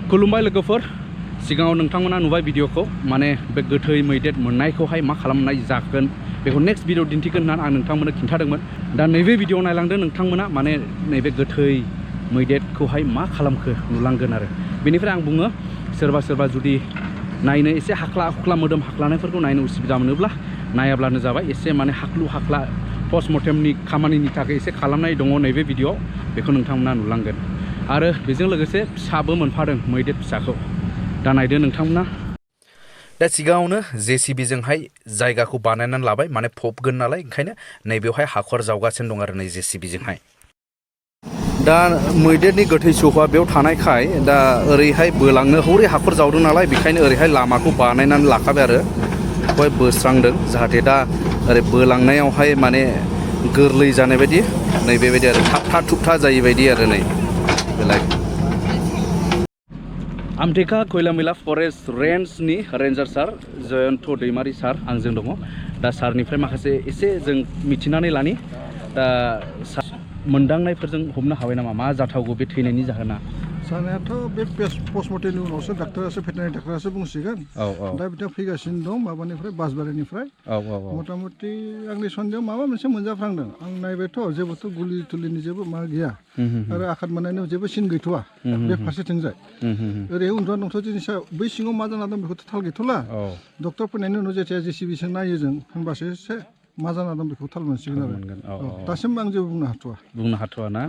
खुलुमबाय लोगोफोर सिगाङाव नोंथांमोना नुबाय भिडिअखौ माने बे गोथै मैदेर मोननायखौहाय मा खालामनाय जागोन बेखौ नेक्स्ट भिडिअ दिन्थिगोन होननानै आं नोंथांमोननो खिन्थादोंमोन दा नैबे भिडिअ नायलांदो नोंथांमोना माने नैबे गोथै मैदेरखौहाय मा खालामखो नुलांगोन आरो बेनिफ्राय आं बुङो सोरबा जुदि नायनो एसे हाख्ला हुख्ला मोदोम हाख्लानायफोरखौ नायनो उसुबिदा मोनोब्ला नायाब्लानो जाबाय एसे माने हाख्लु हाख्ला पस्टमर्टेमनि खामानिनि थाखाय एसे खालामनाय दङ नैबे भिडिअ बेखौ नोंथांमोना नुलांगोन आरो बेजों लोगोसे फिसाबो मोनफादों मैदेर फिसाखौ दा नायदो नोंथांमोना दा सिगाङावनो जेसिबिजोंहाय जायगाखौ बानायनानै लाबाय माने फबगोन नालाय ओंखायनो नैबेवहाय हाखर जावगासिनो दं आरो नै जेसिबिजोंहाय दा मैदेरनि गोथै सहआ बेयाव थानायखाय दा ओरैहाय बोलांनो हौरै हाखर जावदों नालाय बेखायनो ओरैहाय लामाखौ बानायनानै लाखाबाय आरो बेवहाय बोस्रांदों जाहाथे दा ओरै बोलांनायावहाय माने गोरलै जानाय बायदि नैबेबायदि आरो थाबथा थुबथा जायै बायदि आरो नै बेलाय आमथेखा खयलामैला फरेस्ट रेन्जनि रेन्जार सार जयन्त दैमारि सार आंजों दङ दा सारनिफ्राय माखासे एसे जों मिथिनानै लानि दा मोनदांनायफोरजों हमनो हाबाय नामा मा जाथावगौ बे थैनायनि जाहोना जानायाथ' बे पस्टमर्टेमनि उनावसो डाक्टारासो भेटेनारि डाक्टारासो बुंसिगोन दा बिथाङा फैगासिनो दं माबानिफ्राय बासबारिनिफ्राय मथा मथि आंनि सन्देहआव माबा मोनसे मोनजाफ्रांदों आं नायबायथ' जेबोथ' गुलि थुलिनि जेबो मा गैया आरो आखाद मोननायनि जेबो सिन गैथ'वा बे फारसेथिंजाय ओरै उन्दुना दंथ' जिनिसा बै सिङाव मा जाना दं बेखौथ' थाल गैथ'ला डक्टर फैनायनि उनाव जेथिया जेसिबिजों नायो जों होनबासो एसे मा जाना दं बेखौ थाल मोनसिगोन आरो दासिमबो आं जेबो बुंनो हाथ'वा ना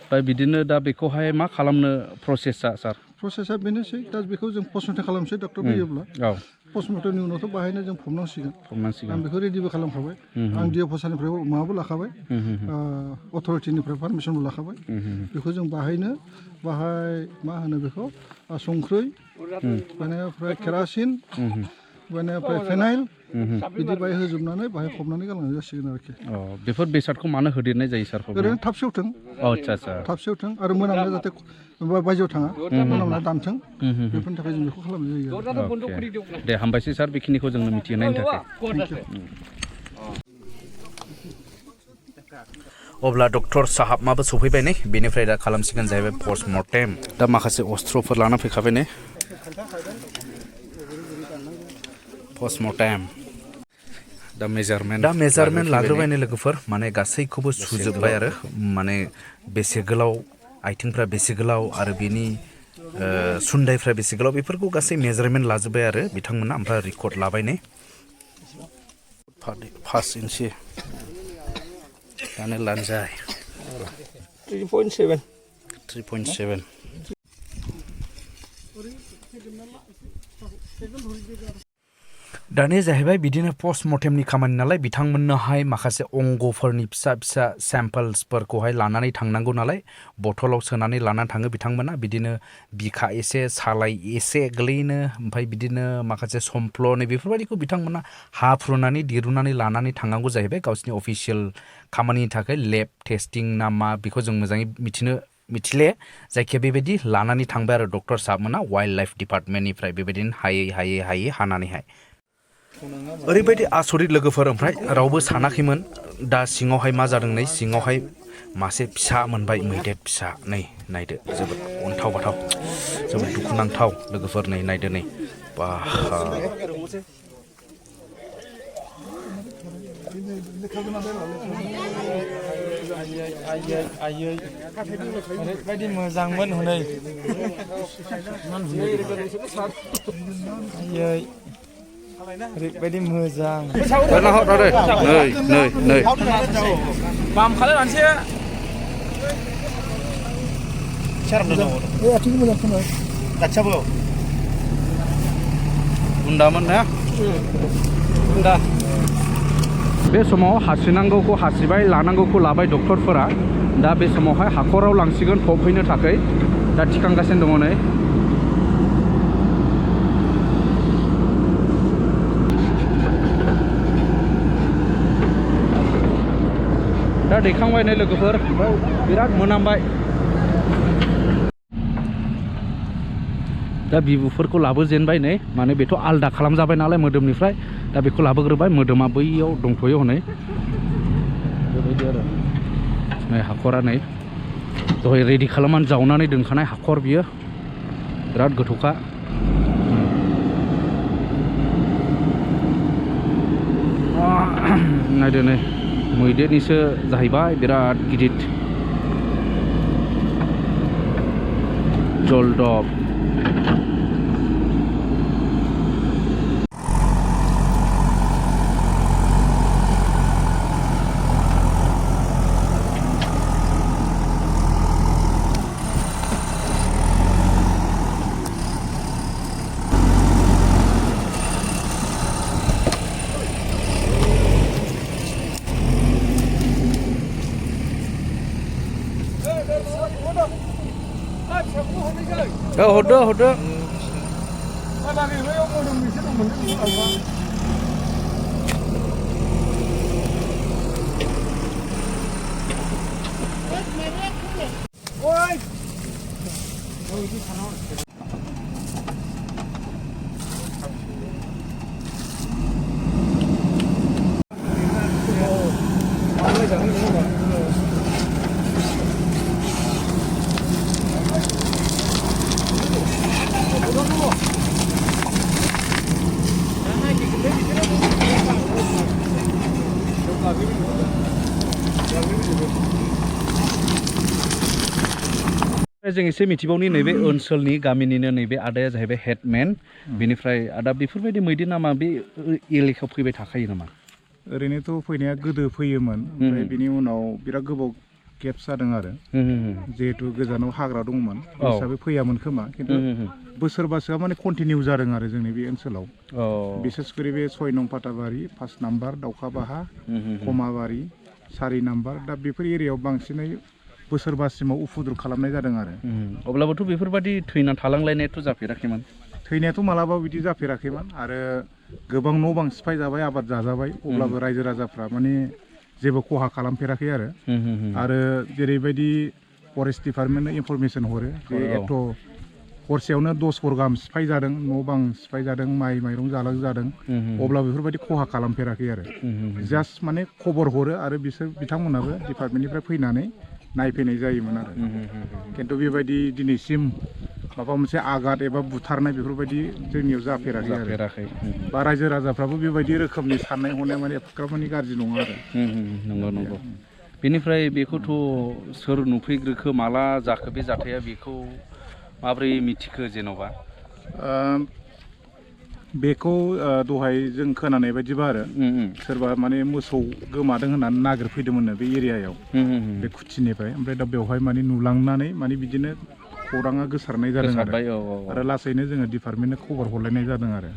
ओमफ्राय बिदिनो दा बेखौहाय मा खालामनो प्रसेसा सार प्रसेसा बेनोसै दा बेखौ जों पस्टमर्टेम खालामसै डक्टर फैयोब्ला पस्टमर्टेमनि उनावथ' बाहायनो जों फबनांसिगोन आं बेखौ रेडिबो खालामखाबाय आं डिएफअसानिफ्राय माबाबो लाखाबाय अथ'रिटिनिफ्राय पारमिसनबो लाखाबाय बेखौ जों बाहाय मा होनो बेखौ संख्रै बेनिफ्राय केरासिन बेनिफ्राय फेनाइल बिदि बाहाय होजोबनानै बाहाय फबनानै गालांनाय जासिगोन आरोखि बेफोर बेसादखौ मानो होदेरनाय जायो सार ओरैनो थाब सेवथों थाब सेवथों आरो मोनामनाया जाहाथे बायजोआव थाङा मोनामनाया दानथों बेफोरनि थाखाय जों बेखौ खालामनाय जायो दे हामबायसै सार बेखिनिखौ जोंनो मिथिहोनायनि थाखाय अब्ला डक्टर साहाबमाबो सफैबाय नै बेनिफ्राय दा खालामसिगोन जाहैबाय पस्टमर्टेम दा माखासे अस्त्रफोर लाना फैखाबाय नै पस्टमर्टेम दा मेजारमेन्ट लाग्रोबाय नै लोगोफोर माने गासैखौबो सुजोबबाय आरो माने बेसे गोलाव आथिंफ्रा बेसे गोलाव आरो बेनि सुन्दायफ्रा बेसे गोलाव बेफोरखौ गासै मेजारमेन्ट लाजोबबाय आरो बिथांमोना ओमफ्राय रेकर्ड लाबाय नै 5 इन्सि दानो लानजाय 3.7 दानिया जाहैबाय बिदिनो पस्टमर्टेमनि खामानि नालाय बिथांमोननोहाय माखासे अंगफोरनि फिसा फिसा सेम्पल्सफोरखौहाय लानानै थांनांगौ नालाय बथलाव सोनानै लानानै थाङो बिथांमोना बिदिनो बिखा एसे सालाय एसे गोलैनो ओमफ्राय बिदिनो माखासे समफ्ल'नै बेफोरबायदिखौ बिथांमोना हाफ्रुनानै दिरुनानै लानानै थांनांगौ जाहैबाय गावसिनि अफिसियेल खामानिनि थाखाय लेब टेस्टिं ना मा बेखौ जों मोजाङै मिथिले जायखिया बेबायदि लानानै थांबाय आरो डक्टर साहबमोना वाइल्ड लाइफ डिपार्टमेन्टनिफ्राय बेबायदिनो हायै हानानैहाय ओरैबायदि आसरित लोगोफोर ओमफ्राय रावबो सानाखैमोन दा सिङावहाय मा जादों नै सिङावहाय मासे फिसा मोनबाय मैदेर फिसा नै नायदो जोबोद अन्थाव बाथाव जोबोद दुखुनांथाव लोगोफोर नै नायदो नै बा ओरैबायदि मोजांमोन हनै ओरैबायदि मोजां नै बाम खालाय मानसि बुन्दामोन ना बुन्दा बे समाव हासिनांगौखौ हासिबाय लानांगौखौ लाबाय डक्टरफोरा दा बे समावहाय हाखराव लांसिगोन फबहैनो थाखाय दा थिखांगासिनो दङ नै दा दैखांबाय नै लोगोफोर बिराद मोनामबाय दा बिबुफोरखौ लाबोजेनबाय नै माने बेथ' आलदा खालामजाबाय नालाय मोदोमनिफ्राय दा बेखौ लाबोग्रोबाय मोदोमा बैयाव दंथ'यो हनै बेबायदि आरो नै हाखरा नै दहाय रेडि खालामनानै जावनानै दोनखानाय हाखर बियो बिराद गोथौखा नायदो नै मैदेरनिसो जाहैबाय बिराद गिदिर जलदब hordो hordो जों एसे मिथिबावनि नैबे ओनसोलनि गामिनिनो नैबे आदाया जाहैबाय हेडमेन बेनिफ्राय आदा बेफोरबायदि मैदेर नामा बे एलेकायाव फैबाय थाखायो नामा ओरैनोथ' फैनाया गोदो फैयोमोन ओमफ्राय बिनि उनाव बिराद गोबाव गेप्स जादों आरो जिहेतु गोजानाव हाग्रा दंमोन हिसाबै फैयामोन खोमा खिन्थु बोसोरबासोआ माने कन्टिनिउ जादों आरो जोंनि बे ओनसोलाव बिसेसकरि बे 6 नं पाटाबारि 5 नाम्बार दाउखाबाहा कमाबारि 4 नाम्बार दा बेफोर एरियायाव बांसिनै बोसोरबासिमाव उफुद्रुग खालामनाय जादों आरो अब्लाबोथ' बेफोरबायदि थैना थालांलायनायथ' जाफेराखैमोन थैनायाथ' मालाबा बिदि जाफेराखैमोन आरो गोबां न' बां सिफाय जाबाय आबाद जाजाबाय अब्लाबो रायजो राजाफ्रा माने जेबो खहा खालामफेराखै आरो जेरैबायदि फरेस्ट डिपार्टमेन्टनो इनफरमेसन हरो जे एथ' हरसेयावनो 10 घर गाहाम सिफाय जादों न' बां सिफाय जादों माइ माइरं जादों अब्ला बेफोरबायदि खहा खालामफेराखै आरो जास्ट माने खबर हरो आरो बिथांमोनाबो डिपार्टमेन्टनिफ्राय फैनानै नायफैनाय जायोमोन आरो खिन्थु बेबायदि दिनैसिम माबा मोनसे आघात एबा बुथारनाय बेफोरबायदि जोंनियाव जाफेराखै बा रायजो राजाफ्राबो बेबायदि रोखोमनि साननाय हनाया माने एफाग्राब माने गाज्रि नङा आरो नंगौ बेनिफ्राय बेखौथ' सोर नुफैग्रोखो माला जाखो बे जाथाया बेखौ माब्रै मिथिखो जेन'बा बेखौ दहाय जों खोनानाय बायदिबा आरो सोरबा माने मोसौ गोमादों होननानै नागिरफैदोंमोननो बे एरियायाव बे खुथिनिफ्राय ओमफ्राय दा बेवहाय माने नुलांनानै माने बिदिनो खौराङा गोसारनाय जादों आरो लासैनो जोङो डिपार्टमेन्टनो खबर हरलायनाय जादों आरो